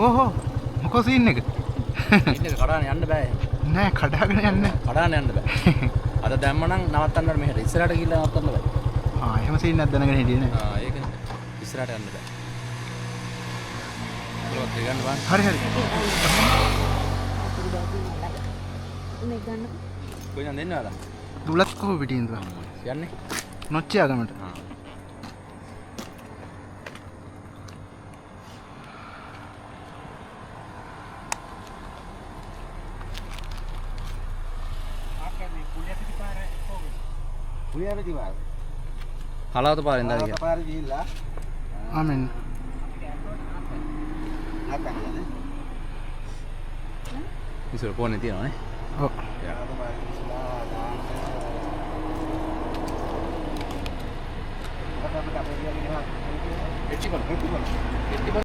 ඕහෝ මොකෝ සීන් එක? ඉන්න එක කඩාන යන්න බෑ. නෑ කඩාගෙන යන්න. කඩාන යන්න බෑ. අද දැම්ම නම් නවත්තන්න බෑ මෙහෙට. ඉස්සරහට ගිහිල්ලා නවත්තන්න බෑ. එහෙම සීන් එකක් දැනගෙන හිටියේ නේ. ඒකනේ. ඉස්සරහට යන්න බෑ. ඒවත් ගන්න බෑ. හරි හරි. මේ ගන්න. කොහෙන්ද එන්නේ ආලා? දුලත් කොහොම පිටින්ද? යන්නේ. නොච්චියාගමට. හලාවත පාරෙන් දාලා ගියා. පාරේ ගිහිල්ලා ආමෙන්. ඉස්සර පොන්නේ තියනවා නේ. ඔව්. එච්චි කොන